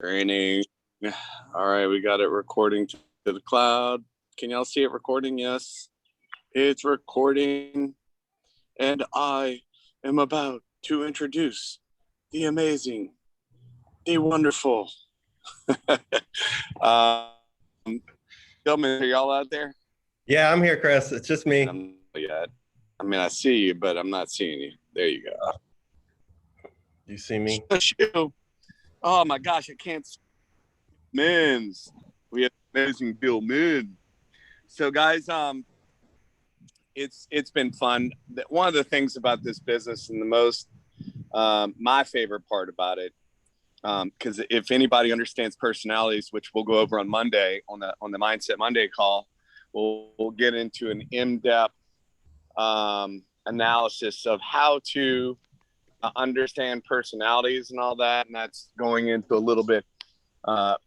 Training. All right, we got it recording to the cloud. Can y'all see it recording? Yes, it's recording. And I am about to introduce the amazing, the wonderful. um, Dillman, are y'all out there? Yeah, I'm here, Chris. It's just me. I'm not yet. I mean, I see you, but I'm not seeing you. There you go. You see me? Oh my gosh, I can't. Men's. We have amazing Dillman. So guys, it's been fun. One of the things about this business and the most my favorite part about it, because if anybody understands personalities, which we'll go over on Monday on the Mindset Monday call, we'll get into an in-depth analysis of how to understand personalities and all that, and that's going into a little bit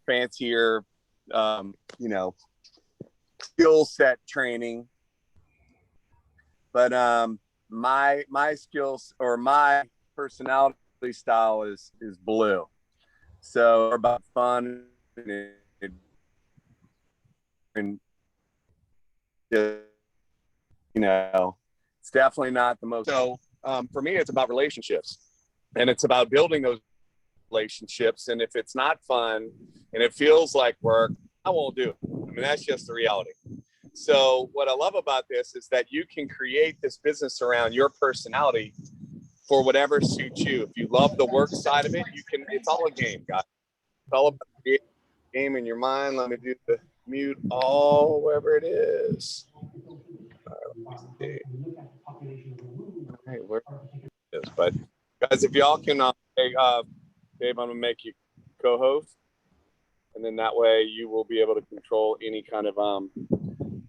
fancier, skill set training. But my skills or my personality style is blue. So about fun and it's definitely not the most. So for me, it's about relationships, and it's about building those relationships. And if it's not fun and it feels like work, I won't do it. I mean, that's just the reality. So what I love about this is that you can create this business around your personality for whatever suits you. If you love the work side of it, you can. It's all a game, guys. It's all about the game in your mind. Let me do the mute all wherever it is. All right, where it is. But guys, if y'all can, hey, Dave, I'm gonna make you co-host, and then that way you will be able to control any kind of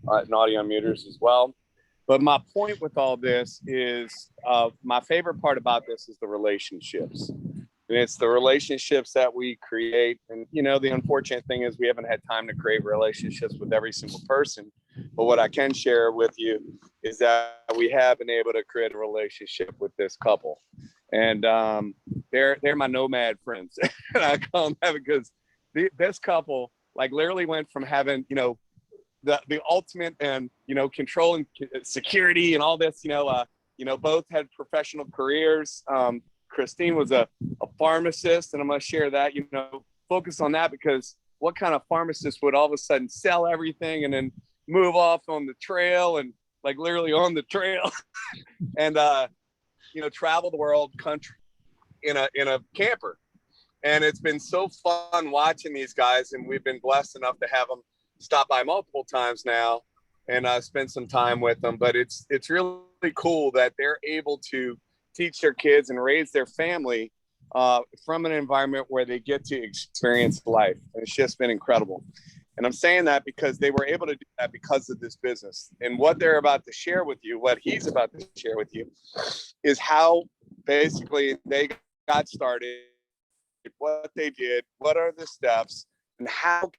audio meters as well. But my point with all this is my favorite part about this is the relationships. And it's the relationships that we create. And, the unfortunate thing is we haven't had time to create relationships with every single person. But what I can share with you is that we have been able to create a relationship with this couple. And they're my nomad friends. And I call them that because this couple, like, literally went from having, the ultimate and, control and security and all this, both had professional careers. Christine was a pharmacist, and I'm going to share that, focus on that, because what kind of pharmacist would all of a sudden sell everything and then move off on the trail and like literally on the trail and, travel the world country in a camper. And it's been so fun watching these guys, and we've been blessed enough to have them stop by multiple times now and spend some time with them. But it's really cool that they're able to teach their kids and raise their family from an environment where they get to experience life. And it's just been incredible. And I'm saying that because they were able to do that because of this business. And what they're about to share with you, what he's about to share with you, is how basically they got started, what they did, what are the steps, and how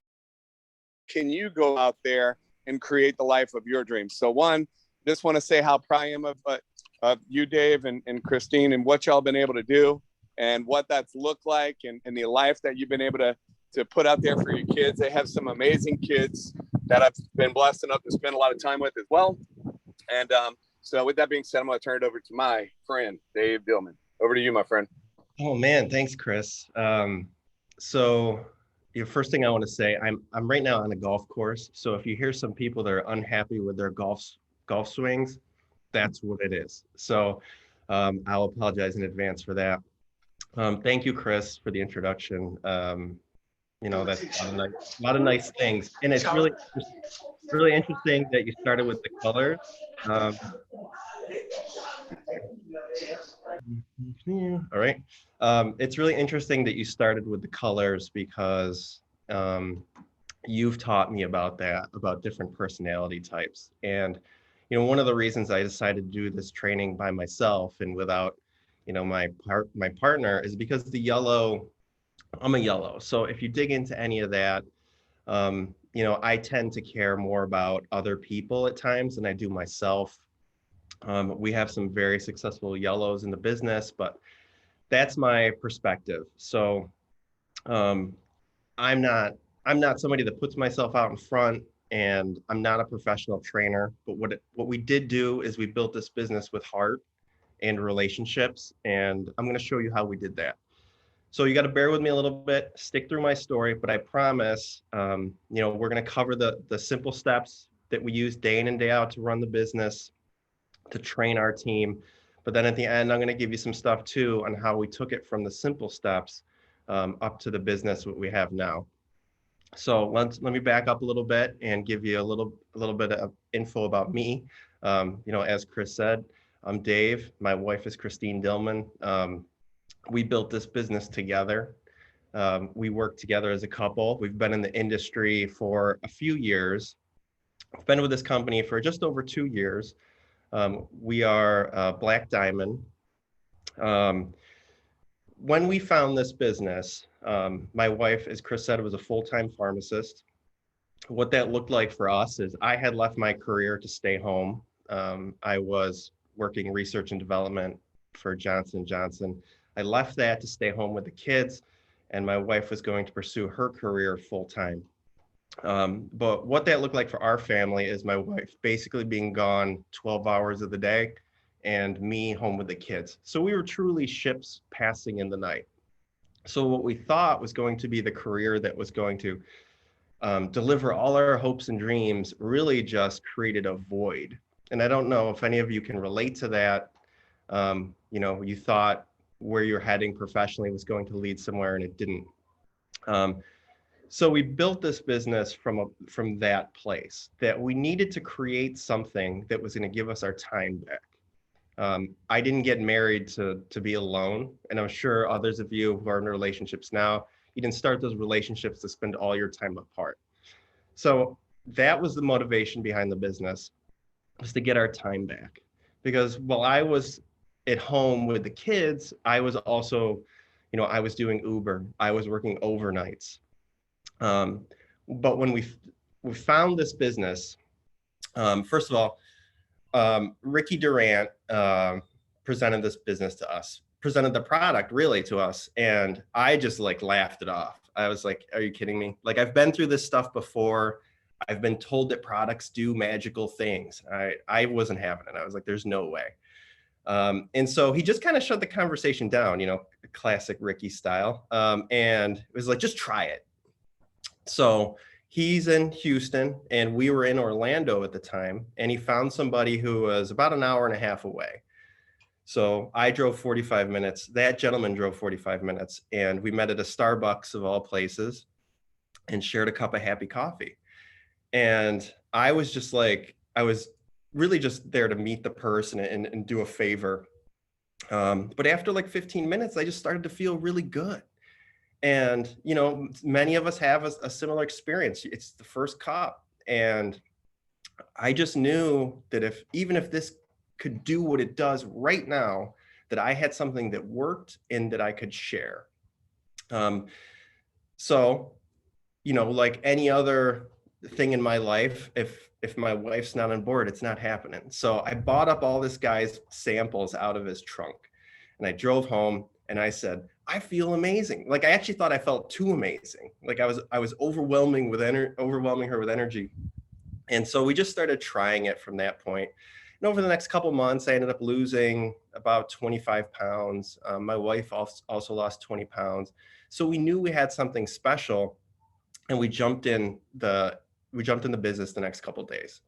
can you go out there and create the life of your dreams. So one, just want to say how proud I am of you, Dave, and Christine, and what y'all been able to do and what that's looked like, and the life that you've been able to put out there for your kids. They have some amazing kids that I've been blessed enough to spend a lot of time with as well. And so with that being said, I'm going to turn it over to my friend, Dave Dillman. Over to you, my friend. Oh man, thanks, Chris. So the first thing I want to say, I'm right now on a golf course. So if you hear some people that are unhappy with their golf swings, that's what it is. So I'll apologize in advance for that. Thank you, Chris, for the introduction. That's a lot of nice things, and it's really interesting that you started with the colors. All right. It's really interesting that you started with the colors because you've taught me about that, about different personality types. And, one of the reasons I decided to do this training by myself and without, my partner is because I'm a yellow. So if you dig into any of that, I tend to care more about other people at times than I do myself. We have some very successful yellows in the business, but that's my perspective. So I'm not I'm not somebody that puts myself out in front, and I'm not a professional trainer. But what we did do is we built this business with heart and relationships, and I'm going to show you how we did that. So you got to bear with me a little bit, stick through my story, but I promise, we're going to cover the simple steps that we use day in and day out to run the business, to train our team. But then at the end, I'm going to give you some stuff too on how we took it from the simple steps up to the business what we have now. So let me back up a little bit and give you a little bit of info about me. As Chris said, I'm Dave. My wife is Christine Dillman. We built this business together. We work together as a couple. We've been in the industry for a few years. I've been with this company for just over 2 years. We are Black Diamond. When we found this business, my wife, as Chris said, was a full-time pharmacist. What that looked like for us is I had left my career to stay home. I was working research and development for Johnson & Johnson. I left that to stay home with the kids, and my wife was going to pursue her career full-time. But what that looked like for our family is my wife basically being gone 12 hours of the day and me home with the kids. So we were truly ships passing in the night. So what we thought was going to be the career that was going to deliver all our hopes and dreams really just created a void. And I don't know if any of you can relate to that. You thought where you're heading professionally was going to lead somewhere, and it didn't. So we built this business from that place, that we needed to create something that was going to give us our time back. I didn't get married to be alone, and I'm sure others of you who are in relationships now, you didn't start those relationships to spend all your time apart. So that was the motivation behind the business, was to get our time back. Because while I was at home with the kids, I was also, I was doing Uber, I was working overnights. But when we found this business, first of all, Ricky Durant presented this business to us, presented the product really to us, and I just laughed it off. I was like, are you kidding me? I've been through this stuff before. I've been told that products do magical things. I wasn't having it. I was like, there's no way. And so he just kind of shut the conversation down, classic Ricky style. And it was like, just try it. So he's in Houston and we were in Orlando at the time, and he found somebody who was about an hour and a half away. So I drove 45 minutes. That gentleman drove 45 minutes, and we met at a Starbucks of all places and shared a cup of happy coffee. And I was just I was really just there to meet the person and do a favor. But after 15 minutes, I just started to feel really good. And, many of us have a similar experience. It's the first cup. And I just knew that even if this could do what it does right now, that I had something that worked and that I could share. So, like any other thing in my life, if my wife's not on board, it's not happening. So I bought up all this guy's samples out of his trunk, and I drove home and I said, I feel amazing. I actually thought I felt too amazing. I was overwhelming her with energy. And so we just started trying it from that point. And over the next couple of months, I ended up losing about 25 pounds. My wife also lost 20 pounds. So we knew we had something special, and we jumped in the business the next couple of days.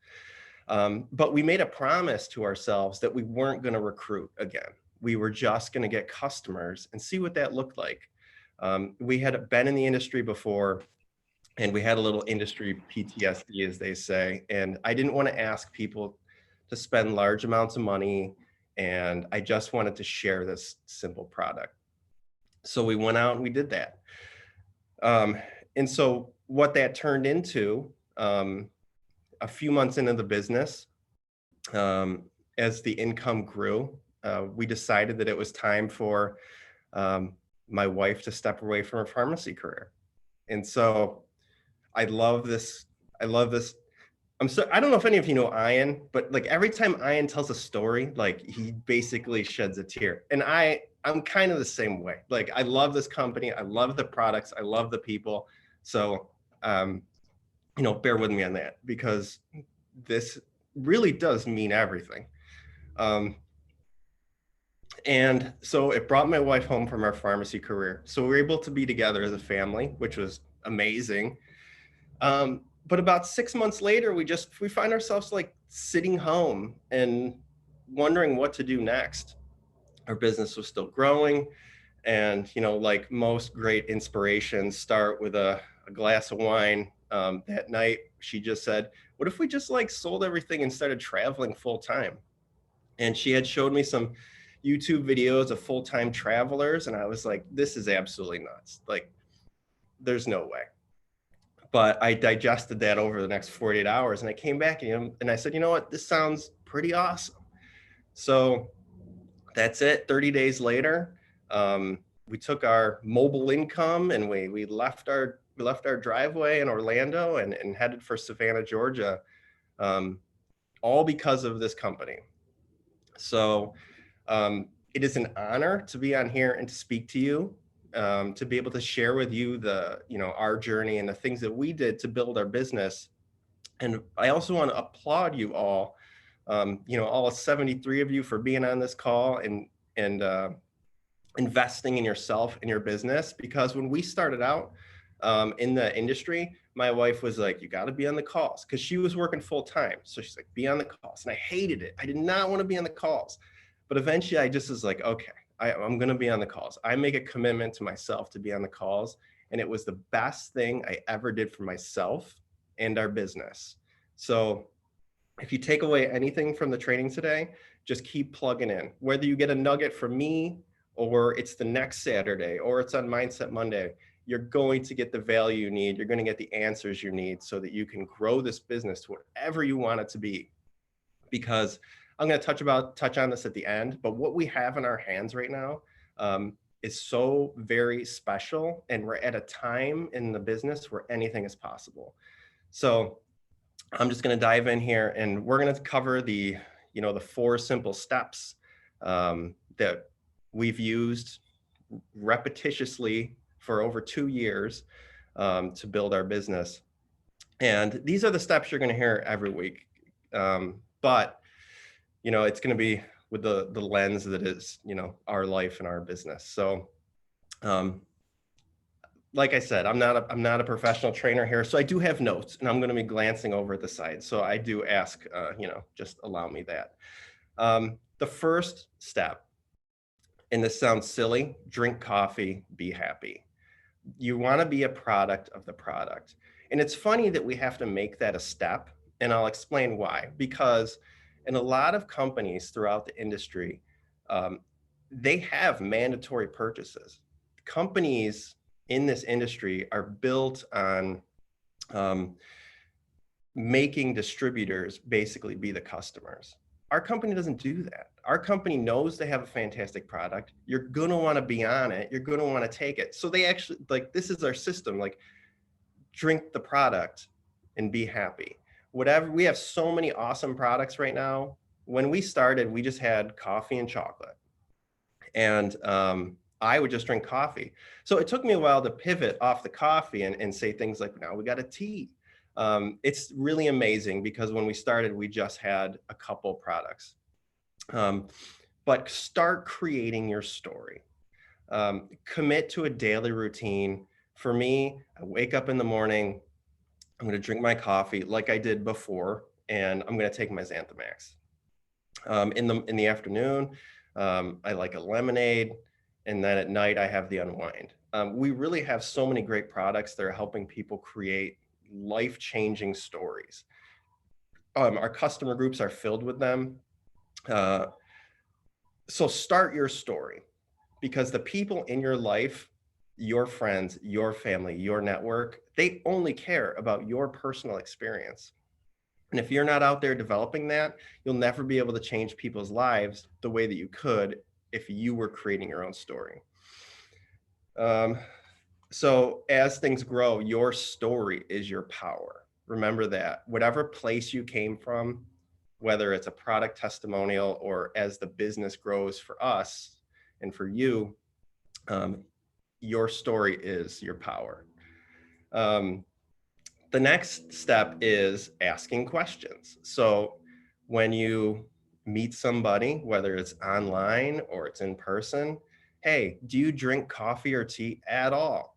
But we made a promise to ourselves that we weren't going to recruit again. We were just going to get customers and see what that looked like. We had been in the industry before, and we had a little industry PTSD, as they say. And I didn't want to ask people to spend large amounts of money, and I just wanted to share this simple product. So we went out and we did that. And so what that turned into, a few months into the business, as the income grew, we decided that it was time for my wife to step away from her pharmacy career. And so I love this. I don't know if any of you know Ian, but every time Ian tells a story, he basically sheds a tear. And I'm kind of the same way. I love this company. I love the products. I love the people. So, bear with me on that, because this really does mean everything. And so it brought my wife home from our pharmacy career. So we were able to be together as a family, which was amazing. But about 6 months later, we find ourselves like sitting home and wondering what to do next. Our business was still growing. And, like most great inspirations start with a glass of wine. That night, she just said, what if we just like sold everything and started traveling full time? And she had showed me some YouTube videos of full-time travelers. And I was like, this is absolutely nuts. Like, there's no way. But I digested that over the next 48 hours. And I came back and I said, you know what, this sounds pretty awesome. So that's it. 30 days later, we took our mobile income and we left our driveway in Orlando and headed for Savannah, Georgia, all because of this company. So it is an honor to be on here and to speak to you, to be able to share with you our journey and the things that we did to build our business. And I also want to applaud you all, all 73 of you, for being on this call and investing in yourself and your business. Because when we started out in the industry, my wife was like, you got to be on the calls, because she was working full time. So she's like, be on the calls. And I hated it. I did not want to be on the calls. But eventually I just was like, okay, I'm going to be on the calls. I make a commitment to myself to be on the calls. And it was the best thing I ever did for myself and our business. So if you take away anything from the training today, just keep plugging in. Whether you get a nugget from me, or it's the next Saturday, or it's on Mindset Monday, you're going to get the value you need. You're going to get the answers you need so that you can grow this business to whatever you want it to be. Because I'm going to touch on this at the end, but what we have in our hands right now is so very special. And we're at a time in the business where anything is possible. So I'm just going to dive in here, and we're going to cover the 4 simple steps that we've used repetitiously for over 2 years to build our business. And these are the steps you're going to hear every week. But it's going to be with the lens that is, our life and our business. So, like I said, I'm not a professional trainer here, so I do have notes, and I'm going to be glancing over at the side. So I do ask, just allow me that. The first step, and this sounds silly, drink coffee, be happy. You want to be a product of the product. And it's funny that we have to make that a step, and I'll explain why. Because in a lot of companies throughout the industry, they have mandatory purchases. Companies in this industry are built on making distributors basically be the customers. Our company doesn't do that. Our company knows they have a fantastic product. You're going to want to be on it. You're going to want to take it. So they actually, like, this is our system, like, drink the product and be happy. Whatever, we have so many awesome products right now. When we started, we just had coffee and chocolate. And I would just drink coffee. So it took me a while to pivot off the coffee and say things like, now we got a tea. It's really amazing, because when we started, we just had a couple products. But start creating your story. Commit to a daily routine. For me, I wake up in the morning, I'm going to drink my coffee like I did before, and I'm going to take my Xanthamax. In the afternoon, I like a lemonade, and then at night I have the unwind. We really have so many great products that are helping people create life-changing stories. Our customer groups are filled with them. So start your story, because the people in your life, your friends, your family, your network, they only care about your personal experience. And if you're not out there developing that, you'll never be able to change people's lives the way that you could if you were creating your own story. So as things grow, your story is your power. Remember that. Whatever place you came from, whether it's a product testimonial or as the business grows for us and for you, your story is your power. The next step is asking questions. So when you meet somebody, whether it's online or it's in person, hey, do you drink coffee or tea at all?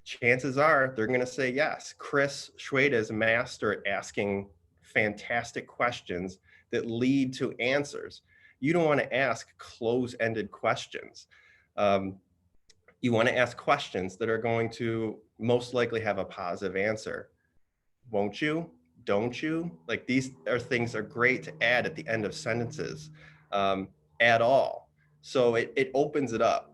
Chances are they're going to say yes. Chris Schweda is a master at asking fantastic questions that lead to answers. You don't want to ask close-ended questions. You want to ask questions that are going to most likely have a positive answer. Won't you? Don't you? Like, these are things that are great to add at the end of sentences, at all. So it opens it up.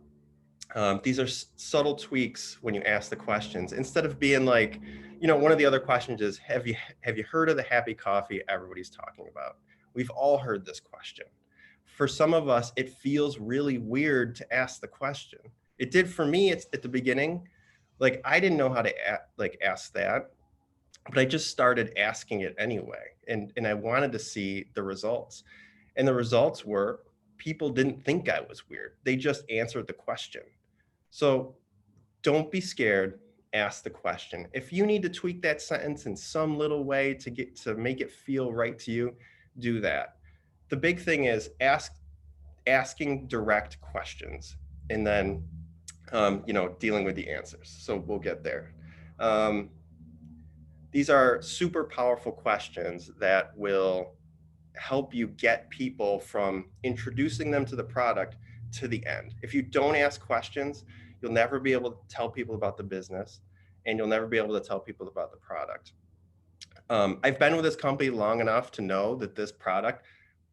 These are subtle tweaks when you ask the questions, instead of being like, one of the other questions is, have you heard of the happy coffee everybody's talking about? We've all heard this question. For some of us, it feels really weird to ask the question. It did for me. It's at the beginning. Like, I didn't know how to ask that, but I just started asking it anyway. And I wanted to see the results. And the results were, people didn't think I was weird. They just answered the question. So don't be scared. Ask the question. If you need to tweak that sentence in some little way to make it feel right to you, do that. The big thing is asking direct questions, and then dealing with the answers. So we'll get there. These are super powerful questions that will help you get people from introducing them to the product to the end. If you don't ask questions, you'll never be able to tell people about the business, and you'll never be able to tell people about the product. I've been with this company long enough to know that this product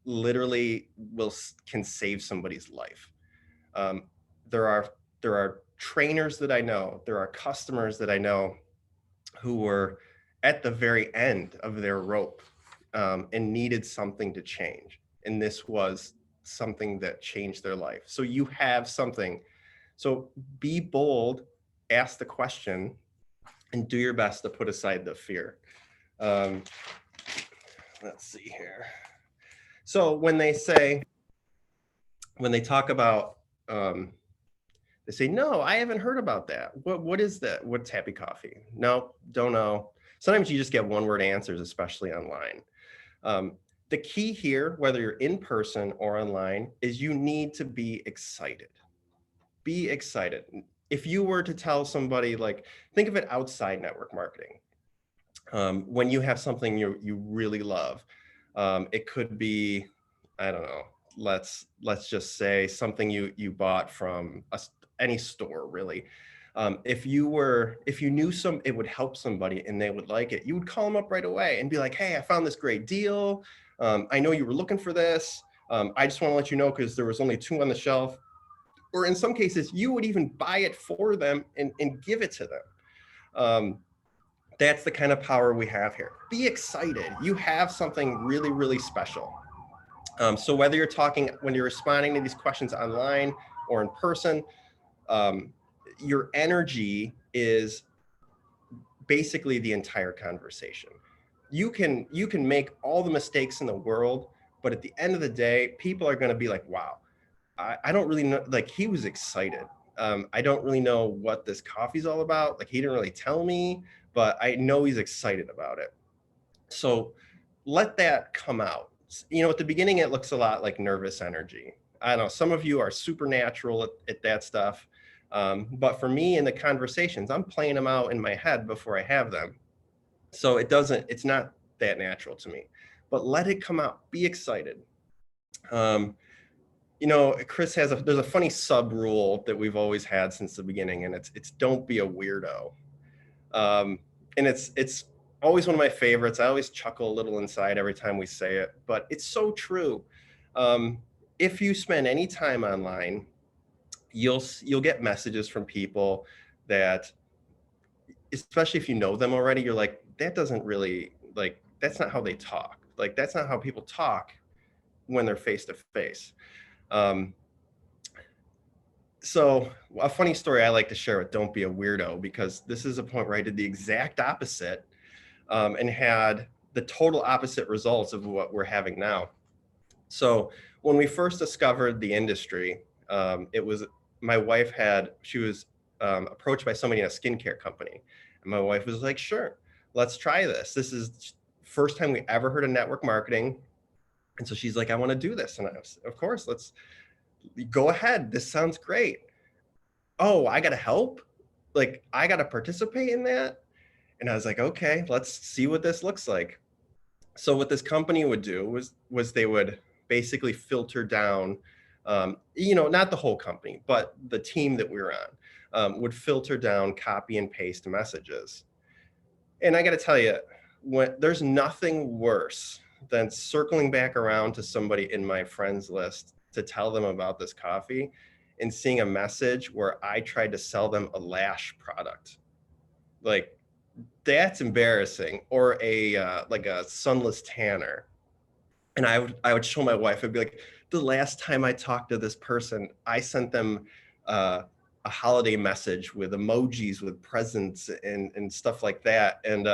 literally can save somebody's life. There are trainers that I know, there are customers that I know who were at the very end of their rope, and needed something to change. And this was something that changed their life. So you have something. So be bold, ask the question, and do your best to put aside the fear. Let's see here. So when they talk about, they say, no, I haven't heard about that. What is that? What's happy coffee? No, don't know. Sometimes you just get one-word answers, especially online. The key here, whether you're in person or online, is you need to be excited. Be excited. If you were to tell somebody, like, think of it outside network marketing. When you have something you really love, it could be, I don't know, let's just say something you bought from any store, really. If you knew it would help somebody and they would like it, you would call them up right away and be like, hey, I found this great deal. I know you were looking for this. I just want to let you know because there was only 2 on the shelf. Or in some cases, you would even buy it for them and give it to them. That's the kind of power we have here. Be excited. You have something really, really special. So whether when you're responding to these questions online or in person, your energy is basically the entire conversation. You can make all the mistakes in the world, but at the end of the day, people are going to be like, wow, I don't really know. Like, he was excited. I don't really know what this coffee's all about. Like, he didn't really tell me, but I know he's excited about it. So let that come out. At the beginning, it looks a lot like nervous energy. I don't know. Some of you are supernatural at that stuff. But for me, in the conversations, I'm playing them out in my head before I have them. So it's not that natural to me, but let it come out. Be excited. Chris there's a funny sub rule that we've always had since the beginning, and it's don't be a weirdo. And it's always one of my favorites. I always chuckle a little inside every time we say it, but it's so true. If you spend any time online, you'll get messages from people that, especially if you know them already, you're like, that doesn't really, like, that's not how they talk. Like, that's not how people talk when they're face to face. So a funny story I like to share with Don't Be a Weirdo, because this is a point where I did the exact opposite, and had the total opposite results of what we're having now. So when we first discovered the industry, it was my wife she was approached by somebody in a skincare company. And my wife was like, sure, let's try this. This is first time we ever heard of network marketing. And so she's like, I want to do this. And I was, of course, let's go ahead. This sounds great. Oh, I got to help. Like, I got to participate in that. And I was like, okay, let's see what this looks like. So what this company would do was they would basically filter down, not the whole company, but the team that we were on would filter down copy and paste messages. And I got to tell you, there's nothing worse than circling back around to somebody in my friends list to tell them about this coffee and seeing a message where I tried to sell them a lash product. Like, that's embarrassing. Or like a sunless tanner. And I would show my wife, I'd be like, the last time I talked to this person, I sent them a holiday message with emojis, with presents and stuff like that. And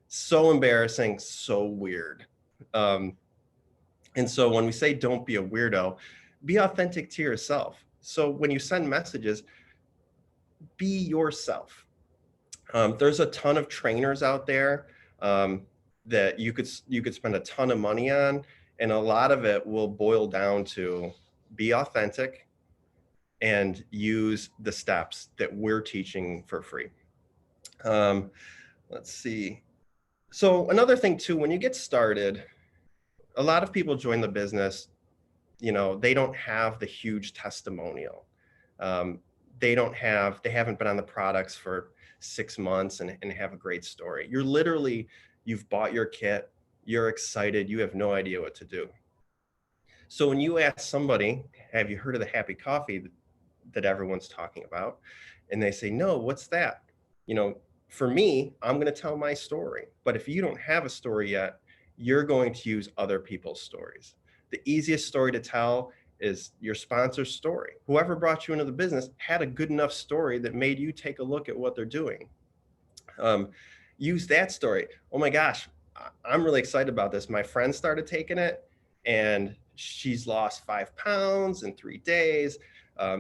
so embarrassing, so weird. And so when we say don't be a weirdo, be authentic to yourself. So when you send messages, be yourself. There's a ton of trainers out there that you could spend a ton of money on, and a lot of it will boil down to be authentic and use the steps that we're teaching for free. Let's see. So another thing too, when you get started, a lot of people join the business, they don't have the huge testimonial. They haven't been on the products for 6 months and have a great story. You've bought your kit, you're excited, you have no idea what to do. So when you ask somebody, have you heard of the happy coffee that everyone's talking about? And they say, no, what's that? For me, I'm going to tell my story. But if you don't have a story yet, you're going to use other people's stories. The easiest story to tell is your sponsor's story. Whoever brought you into the business had a good enough story that made you take a look at what they're doing. Use that story. Oh my gosh, I'm really excited about this. My friend started taking it and she's lost 5 pounds in 3 days.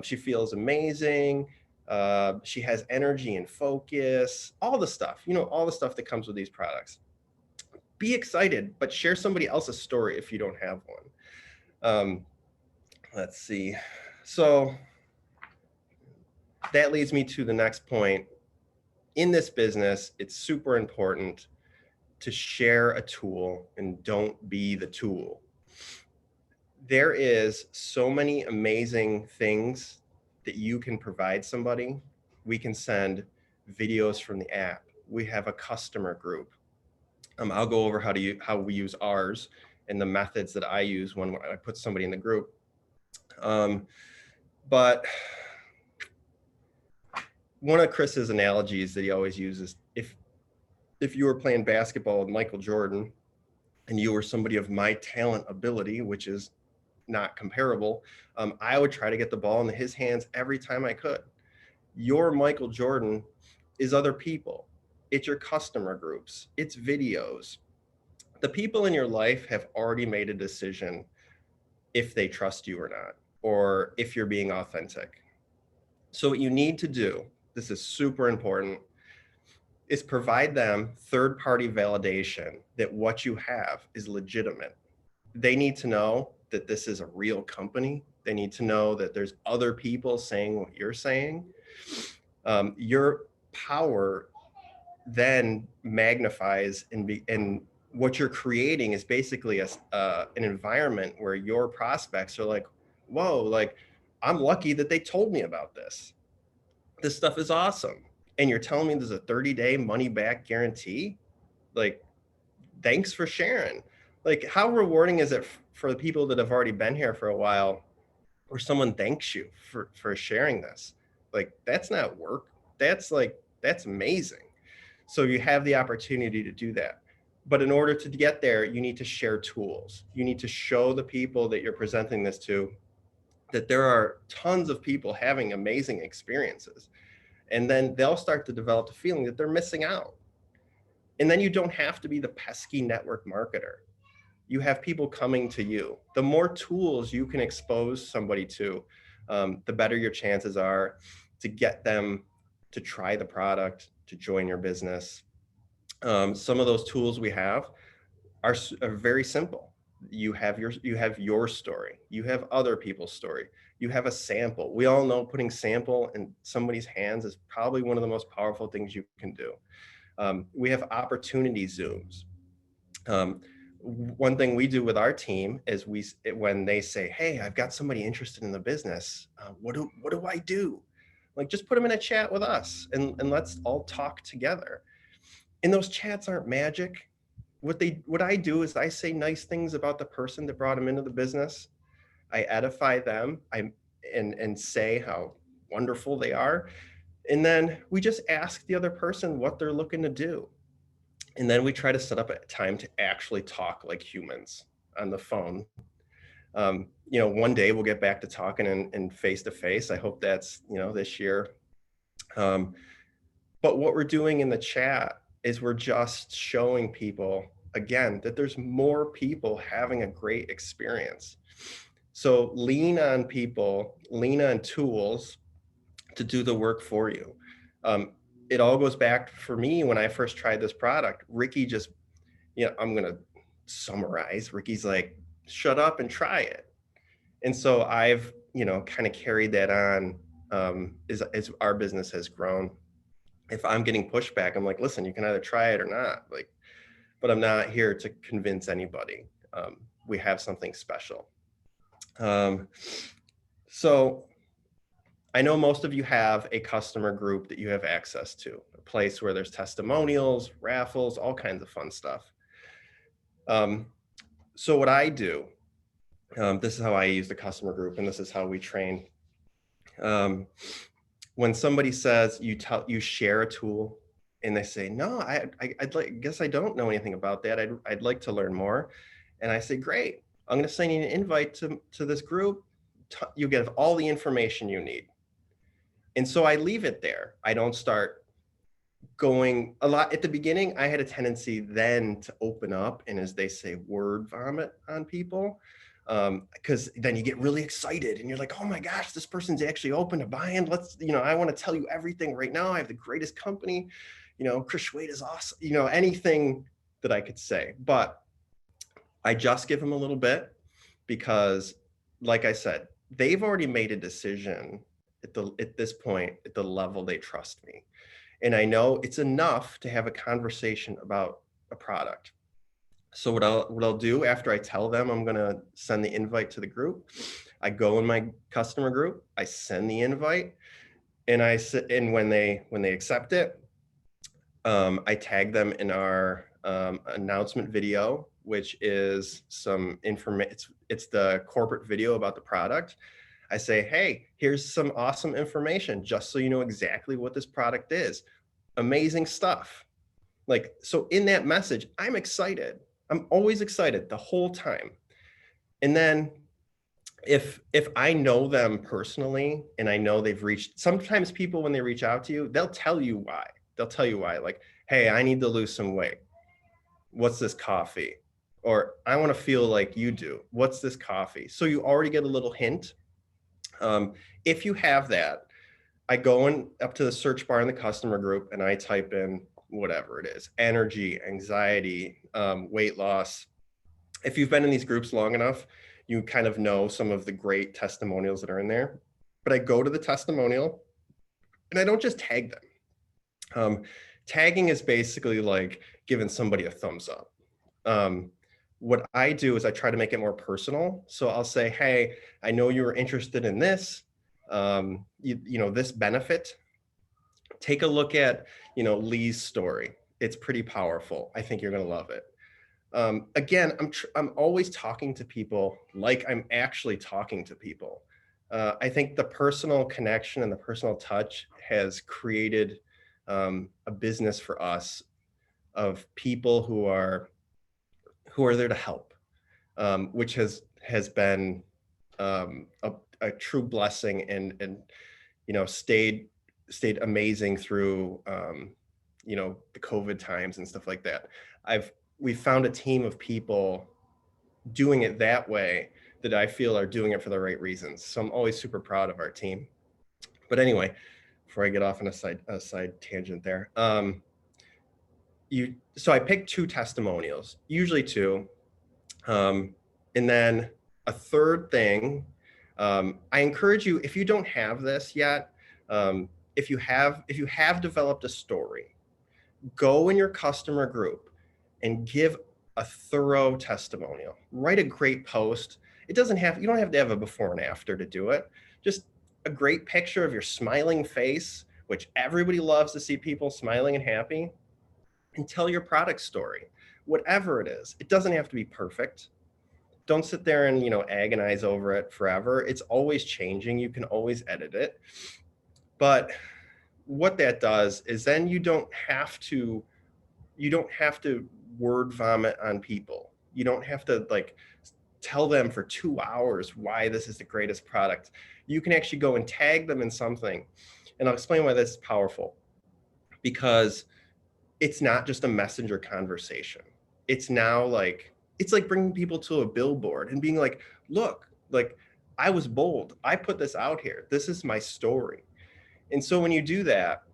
She feels amazing. She has energy and focus, all the stuff, all the stuff that comes with these products. Be excited, but share somebody else's story if you don't have one. Let's see. So that leads me to the next point. In this business, it's super important to share a tool and don't be the tool. There is so many amazing things that you can provide somebody. We can send videos from the app. We have a customer group. I'll go over how we use ours and the methods that I use when I put somebody in the group. But one of Chris's analogies that he always uses, if you were playing basketball with Michael Jordan and you were somebody of my talent ability, which is not comparable, I would try to get the ball into his hands every time I could. Your Michael Jordan is other people. It's your customer groups. It's videos. The people in your life have already made a decision if they trust you or not, or if you're being authentic. So what you need to do, this is super important, is provide them third-party validation that what you have is legitimate. They need to know that this is a real company. They need to know that there's other people saying what you're saying. Your power then magnifies, and what you're creating is basically an environment where your prospects are like, whoa, like, I'm lucky that they told me about this. This stuff is awesome. And you're telling me there's a 30-day money back guarantee? Like, thanks for sharing. Like, how rewarding is it for the people that have already been here for a while, where someone thanks you for sharing this? Like, that's not work. That's amazing. So you have the opportunity to do that. But in order to get there, you need to share tools. You need to show the people that you're presenting this to that there are tons of people having amazing experiences. And then they'll start to develop the feeling that they're missing out. And then you don't have to be the pesky network marketer. You have people coming to you. The more tools you can expose somebody to, the better your chances are to get them to try the product, to join your business. Some of those tools we have are very simple. You have your story. You have other people's story. You have a sample. We all know putting sample in somebody's hands is probably one of the most powerful things you can do. We have opportunity Zooms. One thing we do with our team is when they say, "Hey, I've got somebody interested in the business. What do I do?" Like, just put them in a chat with us and let's all talk together. And those chats aren't magic. What I do is I say nice things about the person that brought them into the business. I edify them. And say how wonderful they are. And then we just ask the other person what they're looking to do. And then we try to set up a time to actually talk like humans on the phone. One day we'll get back to talking and face to face. I hope that's, this year. But what we're doing in the chat is we're just showing people, again, that there's more people having a great experience. So lean on people, lean on tools to do the work for you. It all goes back for me when I first tried this product. Ricky just, I'm going to summarize. Ricky's like, shut up and try it. And so I've, kind of carried that on as our business has grown. If I'm getting pushback, I'm like, listen, you can either try it or not. But I'm not here to convince anybody. We have something special. So I know most of you have a customer group that you have access to, a place where there's testimonials, raffles, all kinds of fun stuff. So what I do, this is how I use the customer group, and this is how we train. When somebody says you share a tool and they say, no, guess I don't know anything about that. I'd like to learn more. And I say, great, I'm going to send you an invite to this group. You get all the information you need. And so I leave it there. I don't start going a lot. At the beginning, I had a tendency then to open up and, as they say, word vomit on people. Because then you get really excited and you're like, oh my gosh, this person's actually open to buying. I want to tell you everything right now. I have the greatest company. Chris Schwade is awesome. Anything that I could say. But I just give them a little bit because, like I said, they've already made a decision at this point, at the level they trust me. And I know it's enough to have a conversation about a product. So what I'll do after I tell them I'm going to send the invite to the group, I go in my customer group, I send the invite, and when they accept it, I tag them in our announcement video, which is some information. It's the corporate video about the product. I say, hey, here's some awesome information, just so you know exactly what this product is. Amazing stuff. So in that message, I'm excited. I'm always excited the whole time. And then if I know them personally and I know they've sometimes people, when they reach out to you, they'll tell you why. Like, hey, I need to lose some weight. What's this coffee? Or I want to feel like you do. What's this coffee? So you already get a little hint. If you have that, I go up to the search bar in the customer group and I type in whatever it is, energy, anxiety, weight loss. If you've been in these groups long enough, you kind of know some of the great testimonials that are in there. But I go to the testimonial and I don't just tag them. Tagging is basically like giving somebody a thumbs up. What I do is I try to make it more personal. So I'll say, hey, I know you were interested in this, this benefit. Take a look at, Lee's story. It's pretty powerful. I think you're going to love it. Again, I'm always talking to people like I'm actually talking to people. I think the personal connection and the personal touch has created a business for us of people who are there to help, which has been a true blessing and stayed amazing through the COVID times and stuff like that. We found a team of people doing it that way that I feel are doing it for the right reasons. So I'm always super proud of our team. But anyway, before I get off on a side tangent there. So I picked 2 testimonials, usually 2. And then a third thing, I encourage you, if you don't have this yet, if you have developed a story, go in your customer group and give a thorough testimonial. Write a great post. You don't have to have a before and after to do it. Just a great picture of your smiling face, which everybody loves to see people smiling and happy, and tell your product story, whatever it is. It doesn't have to be perfect. Don't sit there and, agonize over it forever. It's always changing. You can always edit it. But what that does is then you don't have to word vomit on people. You don't have to tell them for 2 hours why this is the greatest product. You can actually go and tag them in something. And I'll explain why this is powerful. Because it's not just a messenger conversation. It's now it's like bringing people to a billboard and being like, look, I was bold. I put this out here. This is my story. And so when you do that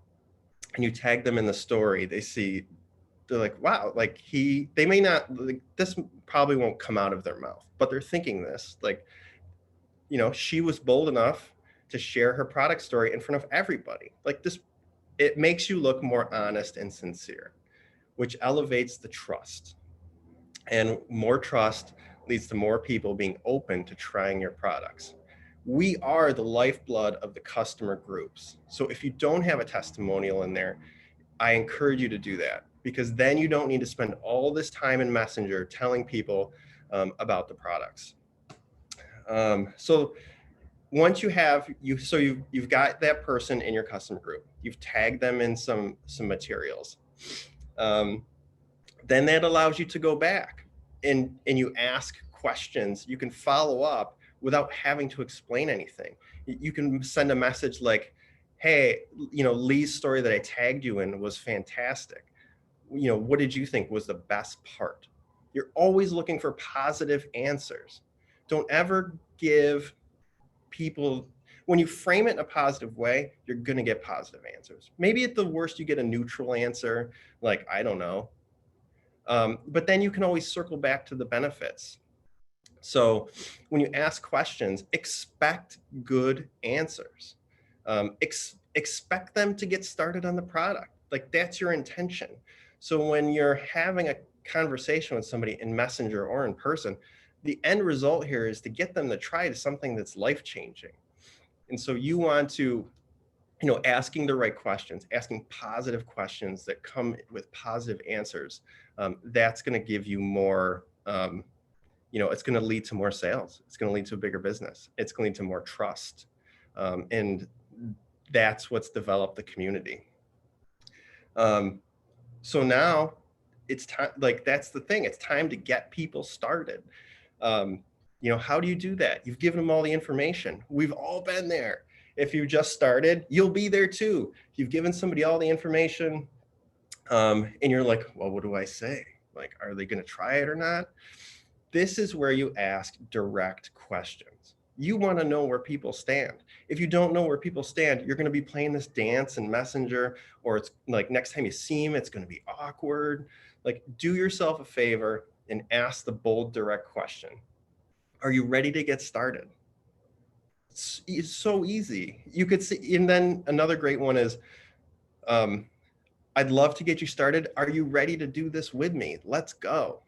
and you tag them in the story, they're like, wow, they may not, this probably won't come out of their mouth, but they're thinking this, she was bold enough to share her product story in front of everybody. It makes you look more honest and sincere, which elevates the trust. And more trust leads to more people being open to trying your products. We are the lifeblood of the customer groups. So if you don't have a testimonial in there, I encourage you to do that, because then you don't need to spend all this time in Messenger telling people about the products. So once you've got that person in your customer group, you've tagged them in some materials. Then that allows you to go back and you ask questions. You can follow up without having to explain anything. You can send a message like, hey, Lee's story that I tagged you in was fantastic. What did you think was the best part? You're always looking for positive answers. Don't ever give people, when you frame it in a positive way, you're going to get positive answers. Maybe at the worst, you get a neutral answer, like, I don't know. But then you can always circle back to the benefits. So when you ask questions, expect good answers. Expect them to get started on the product. That's your intention. So when you're having a conversation with somebody in Messenger or in person, the end result here is to get them to try something that's life-changing. And so you want to, asking the right questions, asking positive questions that come with positive answers, that's going to give you more, it's going to lead to more sales. It's going to lead to a bigger business. It's going to lead to more trust. And that's what's developed the community. So now it's time, that's the thing. It's time to get people started. How do you do that? You've given them all the information. We've all been there. If you just started, you'll be there too. You've given somebody all the information, and you're like, well, what do I say? Are they going to try it or not? This is where you ask direct questions. You want to know where people stand. If you don't know where people stand, you're going to be playing this dance in Messenger, or it's next time you see them, it's going to be awkward. Do yourself a favor and ask the bold, direct question. Are you ready to get started? It's so easy. You could see, and then another great one is, I'd love to get you started. Are you ready to do this with me? Let's go.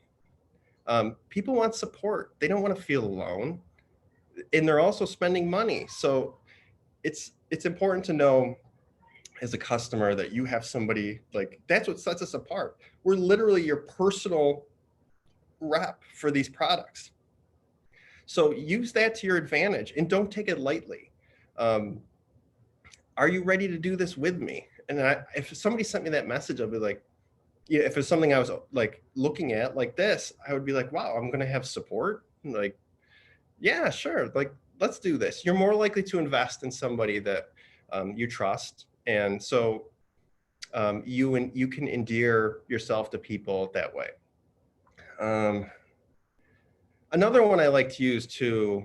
People want support. They don't want to feel alone. And they're also spending money. So it's important to know as a customer that you have somebody, that's what sets us apart. We're literally your personal rep for these products. So use that to your advantage and don't take it lightly. Are you ready to do this with me? And if somebody sent me that message, I'll be like, if it's something I was looking at like this, I would be like, wow, I'm going to have support. Yeah, sure. Let's do this. You're more likely to invest in somebody that you trust. And so you can endear yourself to people that way. Another one I like to use too,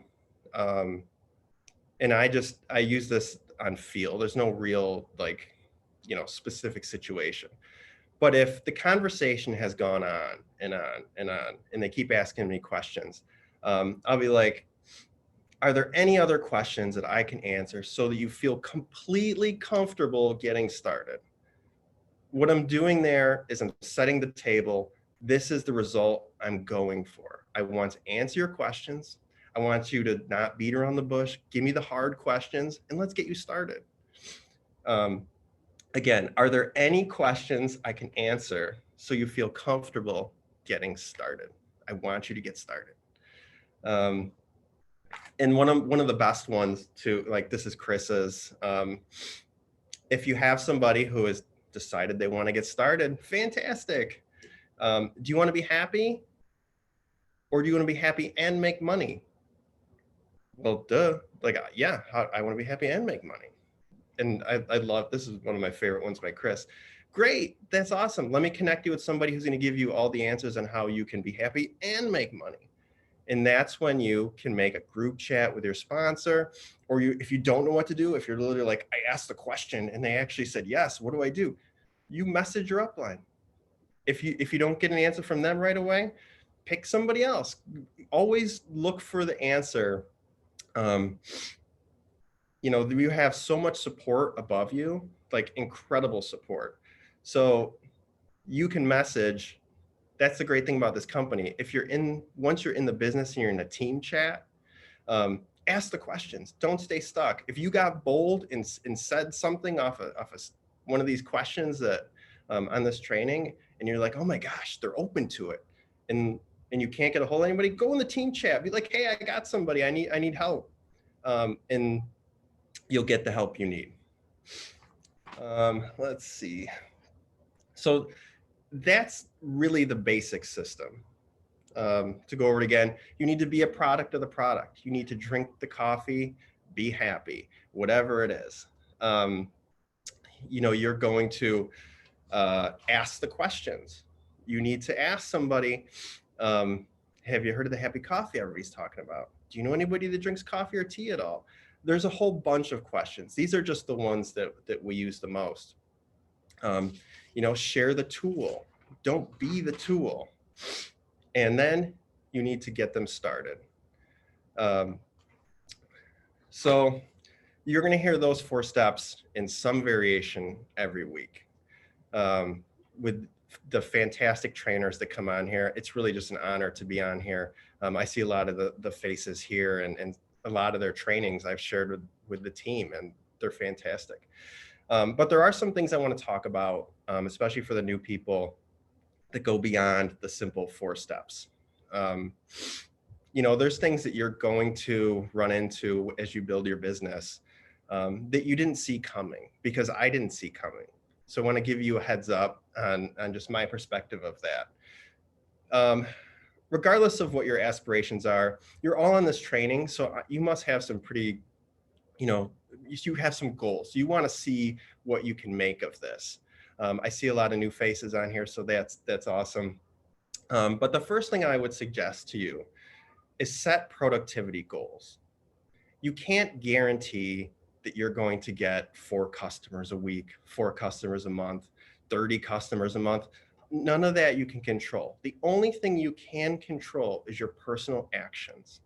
and I use this on feel. There's no real like, specific situation. But if the conversation has gone on and on and on, and they keep asking me questions, I'll be like, are there any other questions that I can answer so that you feel completely comfortable getting started? What I'm doing there is I'm setting the table. This is the result I'm going for. I want to answer your questions. I want you to not beat around the bush. Give me the hard questions and let's get you started. Again, are there any questions I can answer so you feel comfortable getting started? I want you to get started. And one of the best ones to, like, this is Chris's. If you have somebody who has decided they want to get started, fantastic. Do you want to be happy, or do you want to be happy and make money? Well, duh. Like, yeah, I want to be happy and make money. And I love, this is one of my favorite ones by Chris. Great, that's awesome. Let me connect you with somebody who's going to give you all the answers on how you can be happy and make money. And that's when you can make a group chat with your sponsor, or if you don't know what to do, if you're literally like, I asked the question and they actually said yes, what do I do? You message your upline. If you don't get an answer from them right away, pick somebody else. Always look for the answer. You have so much support above you, like incredible support. So you can message. That's the great thing about this company. Once you're in the business and you're in a team chat, ask the questions. Don't stay stuck. If you got bold and said something off one of these questions that on this training, and you're like, oh my gosh, they're open to it, and you can't get a hold of anybody, go in the team chat. Be like, hey, I got somebody. I need help, and you'll get the help you need. Let's see. So that's really the basic system. To go over it again, you need to be a product of the product. You need to drink the coffee, be happy, whatever it is. You're going to ask the questions. You need to ask somebody, have you heard of the happy coffee everybody's talking about? Do you know anybody that drinks coffee or tea at all? There's a whole bunch of questions. These are just the ones that we use the most. Share the tool. Don't be the tool. And then you need to get them started. So you're going to hear those 4 steps in some variation every week. With the fantastic trainers that come on here, it's really just an honor to be on here. I see a lot of the faces here, and a lot of their trainings I've shared with the team, and they're fantastic. But there are some things I want to talk about, especially for the new people, that go beyond the simple 4 steps. There's things that you're going to run into as you build your business that you didn't see coming, because I didn't see coming. So I want to give you a heads up on just my perspective of that. Regardless of what your aspirations are, you're all in this training, so you must have some pretty, you have some goals. You want to see what you can make of this. I see a lot of new faces on here, so that's awesome. But the first thing I would suggest to you is set productivity goals. You can't guarantee that you're going to get 4 customers a week, 4 customers a month, 30 customers a month. None of that you can control. The only thing you can control is your personal actions.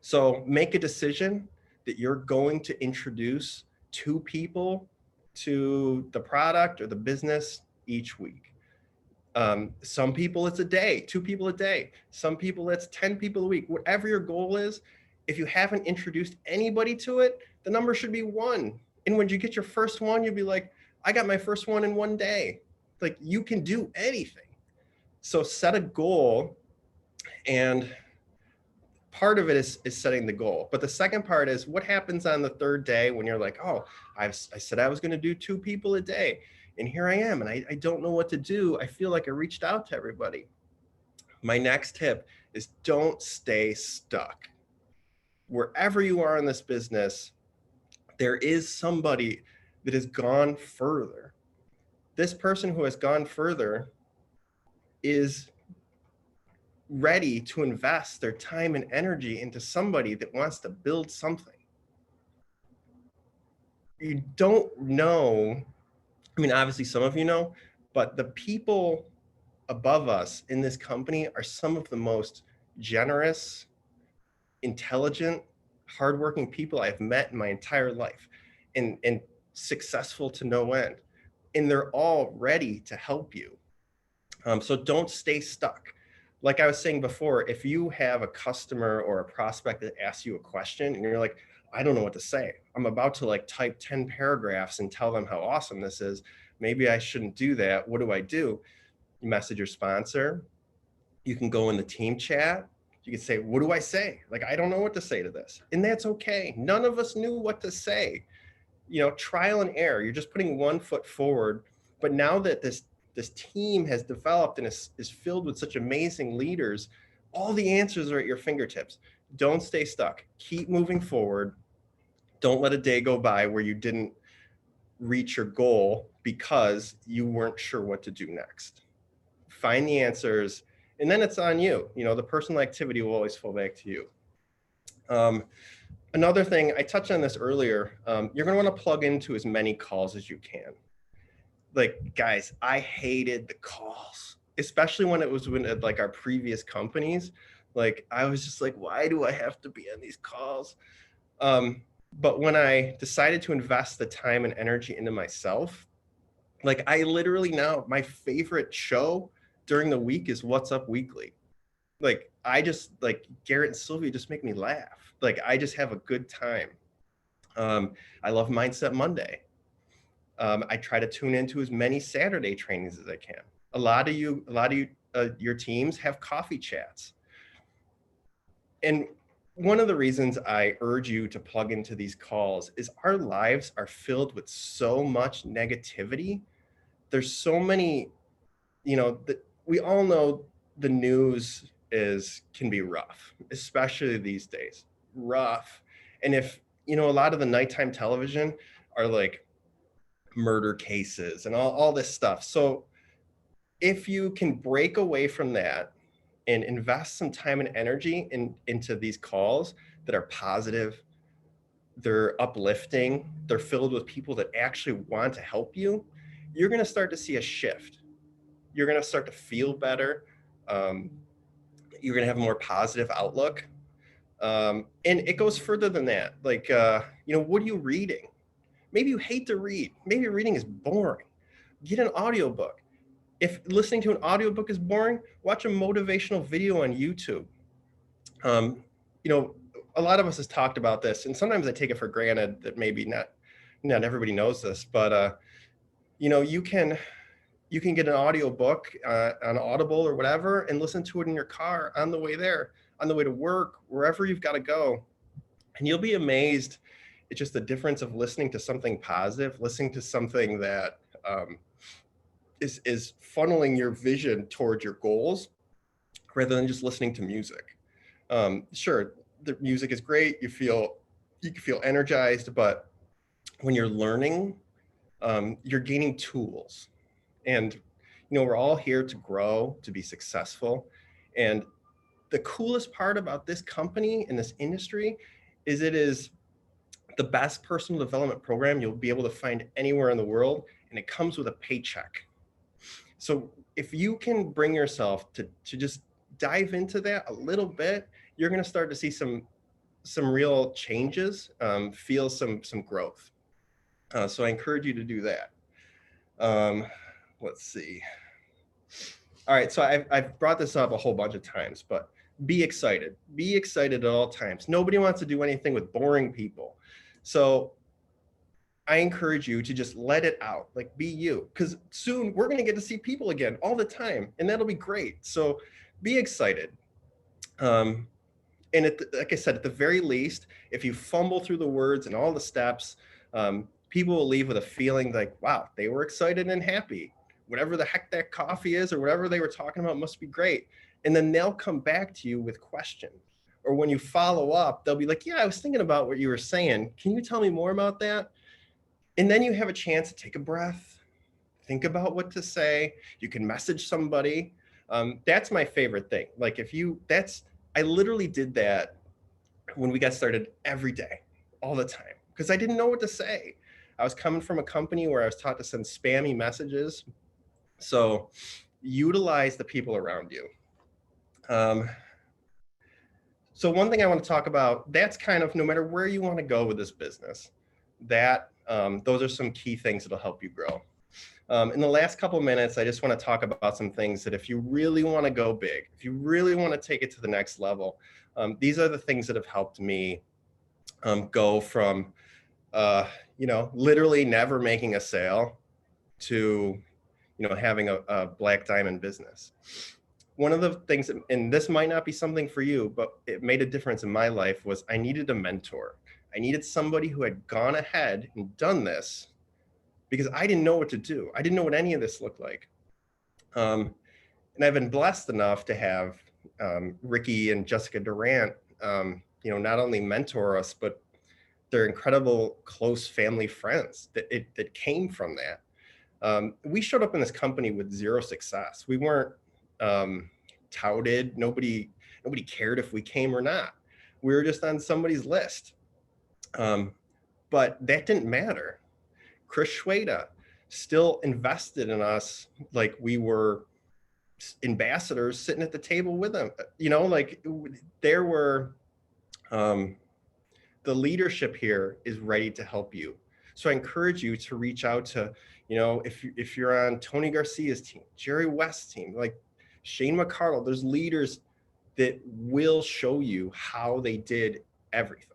So make a decision that you're going to introduce 2 people to the product or the business each week. Some people it's a day, 2 people a day. Some people it's 10 people a week. Whatever your goal is, if you haven't introduced anybody to it, the number should be 1. And when you get your first one, you'll be like, I got my first one in 1 day. Like, you can do anything. So set a goal, and part of it is setting the goal. But the second part is what happens on the 3rd day when you're like, oh, I said I was going to do 2 people a day, and here I am, and I don't know what to do. I feel like I reached out to everybody. My next tip is don't stay stuck. Wherever you are in this business, there is somebody that has gone further. This person who has gone further is ready to invest their time and energy into somebody that wants to build something. you don't know. I mean, obviously some of you know, but the people above us in this company are some of the most generous, intelligent, hardworking people I've met in my entire life, and successful to no end. And they're all ready to help you. So don't stay stuck. Like I was saying before, if you have a customer or a prospect that asks you a question and you're like, I don't know what to say. I'm about to like type 10 paragraphs and tell them how awesome this is. Maybe I shouldn't do that. What do I do? You message your sponsor. You can go in the team chat. You can say, what do I say? Like, I don't know what to say to this. And that's okay. None of us knew what to say. You know, trial and error. You're just putting one foot forward. But now that this team has developed and is filled with such amazing leaders, all the answers are at your fingertips. Don't stay stuck. Keep moving forward. Don't let a day go by where you didn't reach your goal because you weren't sure what to do next. Find the answers, and then it's on you. You know, the personal activity will always fall back to you. Another thing, I touched on this earlier, you're going to want to plug into as many calls as you can. Like, guys, I hated the calls, especially when it was at like our previous companies. Like, I was just like, why do I have to be on these calls? But when I decided to invest the time and energy into myself, like I literally now, my favorite show during the week is What's Up Weekly. Like, I just, like, Garrett and Sylvia just make me laugh. Like, I just have a good time. I love Mindset Monday. I try to tune into as many Saturday trainings as I can. A lot of you, your teams have coffee chats. And one of the reasons I urge you to plug into these calls is our lives are filled with so much negativity. There's so many, you know, we all know the news can be rough, especially these days, rough. And if, you know, a lot of the nighttime television are like murder cases and all this stuff. So if you can break away from that and invest some time and energy into these calls that are positive, they're uplifting, they're filled with people that actually want to help you, you're going to start to see a shift. You're going to start to feel better. You're going to have a more positive outlook. And it goes further than that. Like, you know, what are you reading? Maybe you hate to read. Maybe reading is boring. Get an audiobook. If listening to an audiobook is boring, watch a motivational video on YouTube. You know, a lot of us has talked about this, and sometimes I take it for granted that maybe not everybody knows this, but you know, you can get an audiobook on Audible or whatever and listen to it in your car on the way there, on the way to work, wherever you've got to go. And you'll be amazed at just the difference of listening to something positive, listening to something that is funneling your vision towards your goals rather than just listening to music. Sure, the music is great. You can feel energized, but when you're learning, you're gaining tools. And, you know, we're all here to grow, to be successful. And the coolest part about this company and this industry is it is the best personal development program you'll be able to find anywhere in the world. And it comes with a paycheck. So if you can bring yourself to just dive into that a little bit, you're going to start to see some real changes, feel some growth. So I encourage you to do that. Let's see. All right, so I've brought this up a whole bunch of times, but be excited. Be excited at all times. Nobody wants to do anything with boring people. So I encourage you to just let it out, like be you, because soon we're going to get to see people again all the time, and that'll be great. So be excited. And like I said, at the very least, if you fumble through the words and all the steps, people will leave with a feeling like, wow, they were excited and happy. Whatever the heck that coffee is or whatever they were talking about must be great. And then they'll come back to you with questions. Or when you follow up, they'll be like, yeah, I was thinking about what you were saying. Can you tell me more about that? And then you have a chance to take a breath, think about what to say. You can message somebody. That's my favorite thing. Like I literally did that when we got started every day, all the time, because I didn't know what to say. I was coming from a company where I was taught to send spammy messages. So utilize the people around you. So one thing I want to talk about, that's kind of no matter where you want to go with this business, that those are some key things that'll help you grow. In the last couple of minutes, I just want to talk about some things that if you really want to go big, if you really want to take it to the next level, these are the things that have helped me go from, literally never making a sale to, having a black diamond business. One of the things, and this might not be something for you, but it made a difference in my life, was I needed a mentor. I needed somebody who had gone ahead and done this because I didn't know what to do. I didn't know what any of this looked like. And I've been blessed enough to have Ricky and Jessica Durant, not only mentor us, but they're incredible close family friends that came from that. We showed up in this company with zero success. We weren't touted. Nobody cared if we came or not. We were just on somebody's list. But that didn't matter. Chris Schweda still invested in us like we were ambassadors sitting at the table with them. There were, the leadership here is ready to help you. So I encourage you to reach out to, if you're on Tony Garcia's team, Jerry West's team, like Shane McCardle, there's leaders that will show you how they did everything.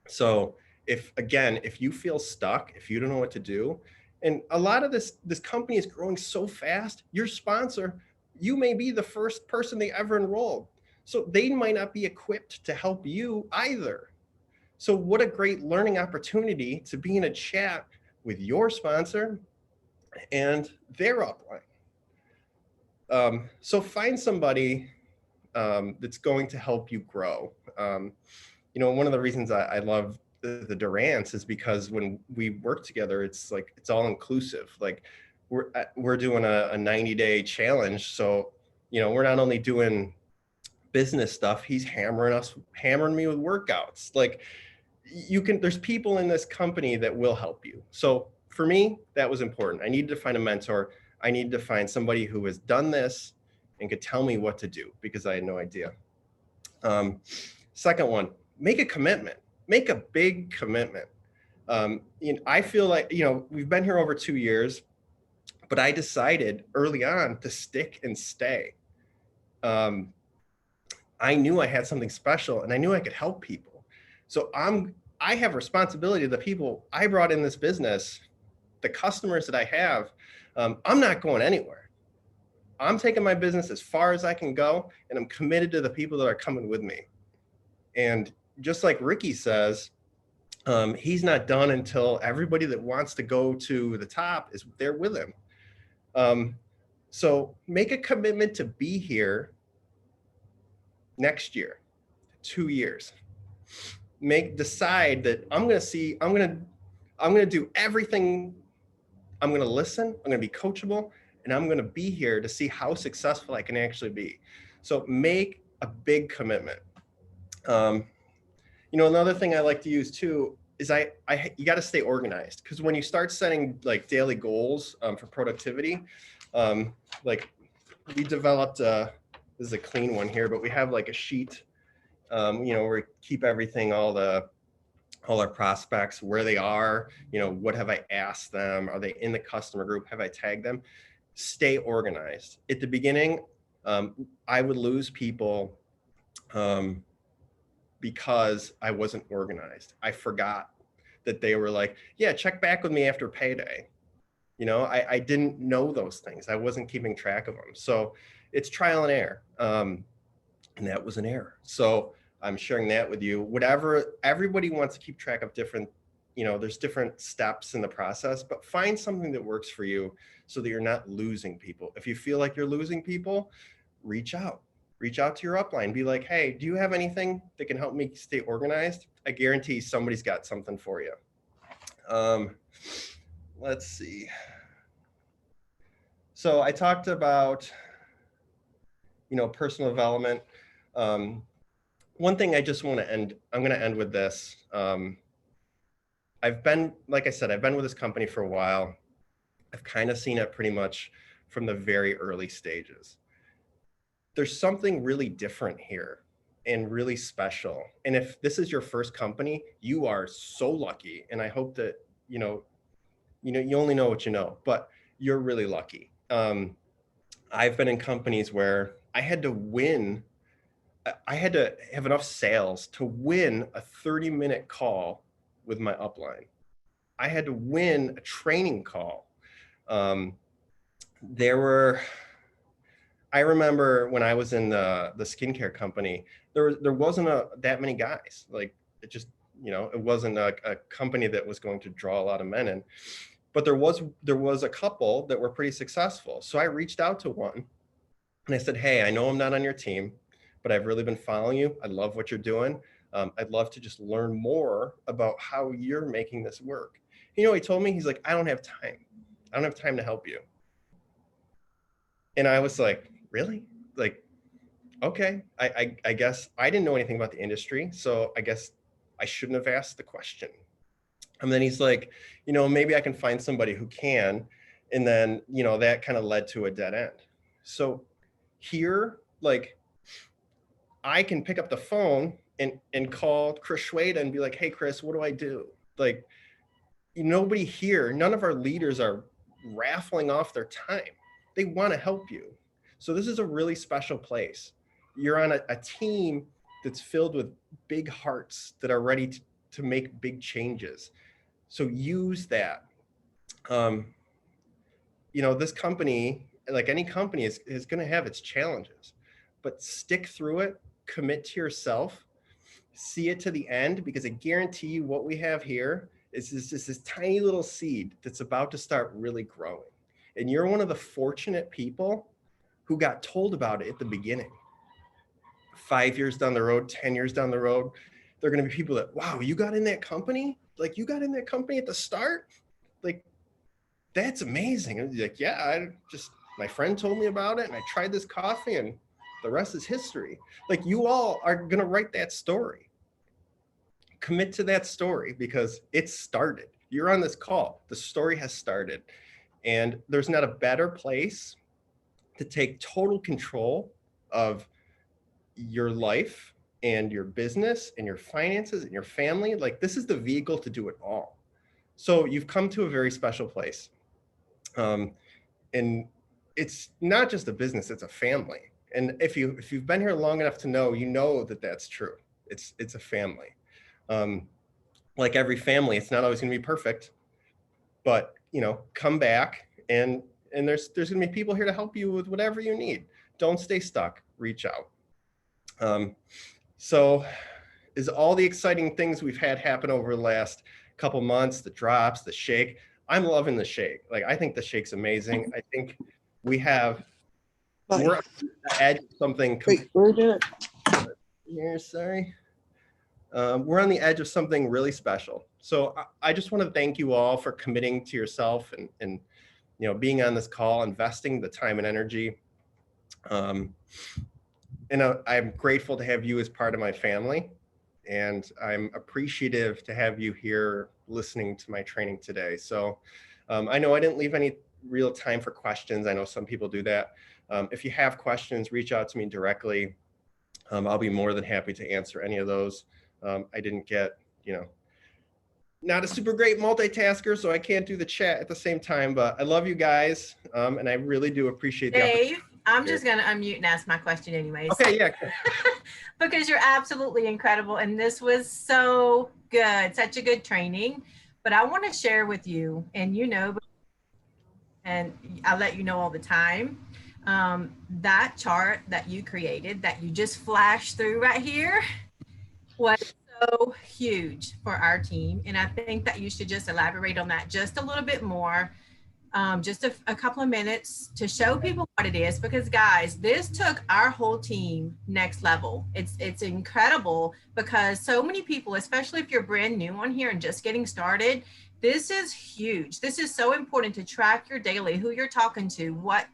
So if you feel stuck, if you don't know what to do, and a lot of this company is growing so fast, your sponsor, you may be the first person they ever enrolled. So they might not be equipped to help you either. So what a great learning opportunity to be in a chat with your sponsor and their upline. So find somebody that's going to help you grow. One of the reasons I love the Durants is because when we work together, it's all inclusive. Like we're doing a 90-day challenge. So, we're not only doing business stuff, he's hammering me with workouts. Like there's people in this company that will help you. So for me, that was important. I needed to find a mentor. I needed to find somebody who has done this and could tell me what to do because I had no idea. Second one, make a commitment. Make a big commitment. I feel like, we've been here over 2 years, but I decided early on to stick and stay. I knew I had something special and I knew I could help people. So I have responsibility to the people I brought in this business, the customers that I have. I'm not going anywhere. I'm taking my business as far as I can go, and I'm committed to the people that are coming with me. And just like Ricky says, he's not done until everybody that wants to go to the top is there with him. So make a commitment to be here next year, 2 years. Decide that I'm going to do everything. I'm going to listen. I'm going to be coachable, and I'm going to be here to see how successful I can actually be. So make a big commitment. Another thing I like to use too is you got to stay organized, because when you start setting like daily goals for productivity, like we developed this is a clean one here, but we have like a sheet, where we keep everything, all our prospects, where they are, what have I asked them? Are they in the customer group? Have I tagged them? Stay organized. At the beginning, I would lose people because I wasn't organized. I forgot that they were like, yeah, check back with me after payday. I didn't know those things. I wasn't keeping track of them. So it's trial and error. And that was an error. So I'm sharing that with you. Whatever, everybody wants to keep track of different, there's different steps in the process, but find something that works for you so that you're not losing people. If you feel like you're losing people, reach out to your upline. Be like, hey, do you have anything that can help me stay organized? I guarantee somebody's got something for you. Let's see. So I talked about, personal development. One thing I just want to end, I'm going to end with this. I've been, like I said, I've been with this company for a while. I've kind of seen it pretty much from the very early stages. There's something really different here and really special. And if this is your first company, you are so lucky. And I hope that, you only know what you know, but you're really lucky. I've been in companies where I had to have enough sales to win a 30-minute call with my upline. I had to win a training call. I remember when I was in the skincare company, there wasn't that many guys. Like it just, it wasn't a company that was going to draw a lot of men in. But there was a couple that were pretty successful. So I reached out to one and I said, hey, I know I'm not on your team, but I've really been following you. I love what you're doing. I'd love to just learn more about how you're making this work. He told me, he's like, I don't have time. I don't have time to help you. And I was like, really? Like, okay, I guess I didn't know anything about the industry. So I guess I shouldn't have asked the question. And then he's like, maybe I can find somebody who can. And then, that kind of led to a dead end. So here, like, I can pick up the phone and call Chris Schweda and be like, hey, Chris, what do I do? Like, nobody here, none of our leaders are raffling off their time. They want to help you. So this is a really special place. You're on a team that's filled with big hearts that are ready to make big changes. So use that. This company, like any company, is going to have its challenges, but stick through it, commit to yourself, see it to the end, because I guarantee you what we have here is this tiny little seed that's about to start really growing. And you're one of the fortunate people who got told about it at the beginning. 5 years down the road, 10 years down the road, there are going to be people that, wow, you got in that company? Like, you got in that company at the start? Like, that's amazing. And like, yeah, my friend told me about it and I tried this coffee and the rest is history. Like, you all are going to write that story. Commit to that story because it started. You're on this call. The story has started. And there's not a better place to take total control of your life and your business and your finances and your family. Like, this is the vehicle to do it all. So you've come to a very special place. And it's not just a business, it's a family. And if you've been here long enough to know, that that's true. It's a family. Like every family, it's not always going to be perfect, but come back and there's going to be people here to help you with whatever you need. Don't stay stuck. Reach out. So is all the exciting things we've had happen over the last couple months, the drops, the shake. I'm loving the shake. Like, I think the shake's amazing. I think we're on the edge of something. Wait, we're doing it. Here, sorry. We're on the edge of something really special. So I just want to thank you all for committing to yourself and being on this call, investing the time and energy. And I'm grateful to have you as part of my family. And I'm appreciative to have you here listening to my training today. So I know I didn't leave any real time for questions. I know some people do that. If you have questions, reach out to me directly. I'll be more than happy to answer any of those. I didn't get, not a super great multitasker, so I can't do the chat at the same time, but I love you guys. And I really do appreciate the Dave, I'm just going to unmute and ask my question anyways. Okay, yeah. Because you're absolutely incredible. And this was so good, such a good training. But I want to share with you, and and I'll let you know all the time, that chart that you created, that you just flashed through right here, was so huge for our team. And I think that you should just elaborate on that just a little bit more. Just a couple of minutes to show people what it is, because guys, this took our whole team next level. It's incredible because so many people, especially if you're brand new on here and just getting started, this is huge. This is so important to track your daily, who you're talking to, what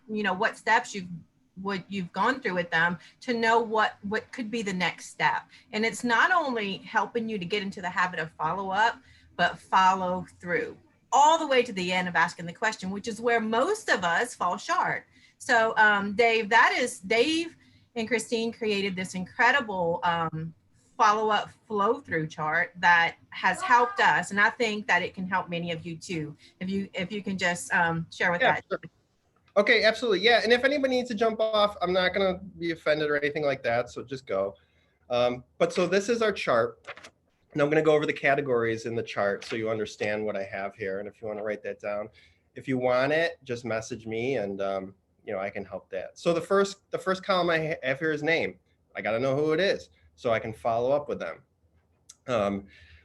steps you've gone through with them to know what could be the next step. And it's not only helping you to get into the habit of follow up, but follow through all the way to the end of asking the question, which is where most of us fall short. So Dave and Christine created this incredible follow-up flow-through chart that has helped us, and I think that it can help many of you too. If you can just share with that. Sure. Okay, absolutely. Yeah, and if anybody needs to jump off, I'm not going to be offended or anything like that, so just go. But so this is our chart, and I'm going to go over the categories in the chart so you understand what I have here. And if you want to write that down, if you want it, just message me, and I can help that. So the first column I have here is name. I got to know who it is so I can follow up with them.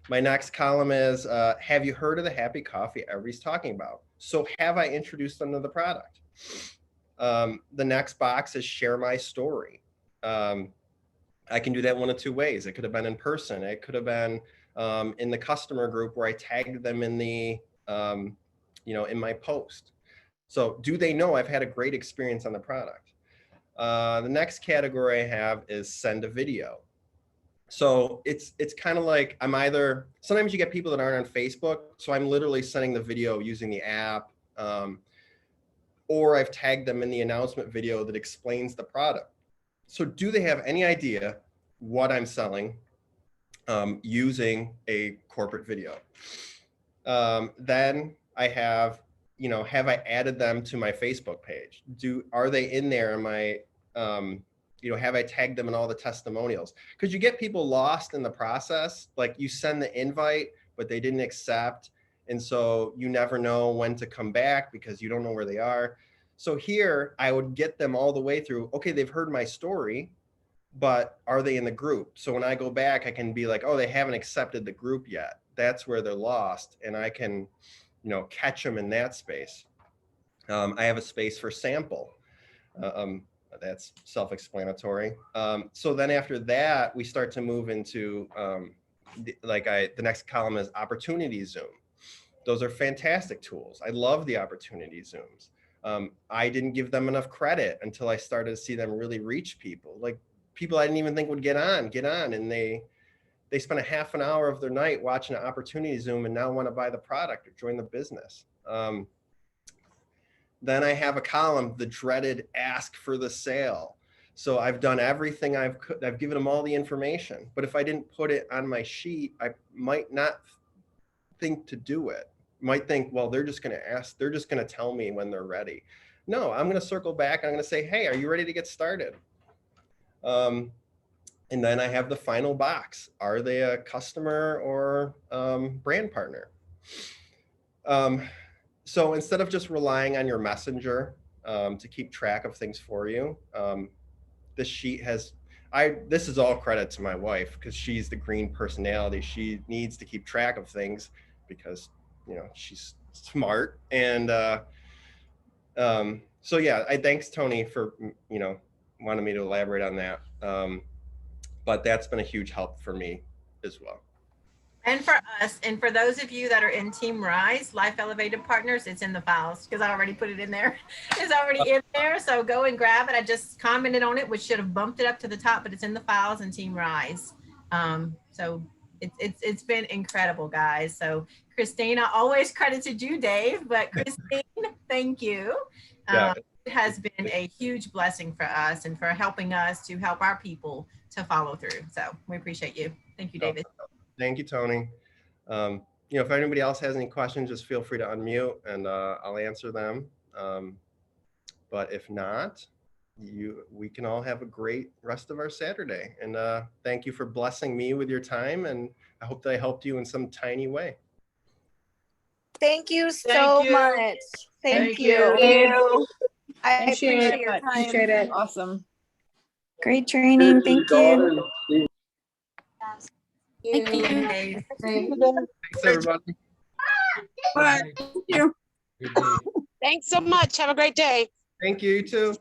My next column is, have you heard of the happy coffee everybody's talking about? So have I introduced them to the product? The next box is share my story. I can do that one of two ways. It could have been in person. It could have been in the customer group where I tagged them in the, in my post. So do they know I've had a great experience on the product? The next category I have is send a video. So it's kind of like sometimes you get people that aren't on Facebook. So I'm literally sending the video using the app, or I've tagged them in the announcement video that explains the product. So do they have any idea what I'm selling using a corporate video? Then I have, have I added them to my Facebook page? Are they in there? Am I, have I tagged them in all the testimonials? Because you get people lost in the process. Like you send the invite, but they didn't accept. And so you never know when to come back because you don't know where they are. So here I would get them all the way through. Okay, they've heard my story, but are they in the group? So when I go back, I can be like, oh, they haven't accepted the group yet. That's where they're lost. And I can, catch them in that space. I have a space for sample. That's self-explanatory. So then after that, we start to move into, the next column is opportunity zoom. Those are fantastic tools. I love the opportunity zooms. I didn't give them enough credit until I started to see them really reach people. Like people I didn't even think would get on, and they spent a half an hour of their night watching an opportunity zoom and now want to buy the product or join the business. Then I have a column, the dreaded ask for the sale. So I've done everything I've given them all the information, but if I didn't put it on my sheet, I might not think to do it. Might think, well, they're just going to ask, they're just going to tell me when they're ready. No, I'm going to circle back. And I'm going to say, hey, are you ready to get started? And then I have the final box. Are they a customer or brand partner? So instead of just relying on your messenger to keep track of things for you, this sheet has, this is all credit to my wife because she's the green personality. She needs to keep track of things because she's smart. And so yeah, thanks Tony for, wanting me to elaborate on that. But that's been a huge help for me as well. And for us, and for those of you that are in Team Rise, Life Elevated Partners, it's in the files because I already put it in there. It's already in there. So go and grab it. I just commented on it, which should have bumped it up to the top, but it's in the files in Team Rise. So it's been incredible, guys. So Christine, I always credited you, Dave, but Christine, thank you. Yeah. It has been a huge blessing for us and for helping us to help our people to follow through. So we appreciate you. Thank you, David. Thank you, Tony. If anybody else has any questions, just feel free to unmute and I'll answer them. But if not, we can all have a great rest of our Saturday. And thank you for blessing me with your time. And I hope that I helped you in some tiny way. Thank you so much. Thank you. I appreciate your time. Appreciate it. Awesome. Great training. Thank you. Thank you. Thanks, everybody. Thank you. Thanks so much. Have a great day. Thank you, you too.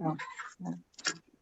Oh.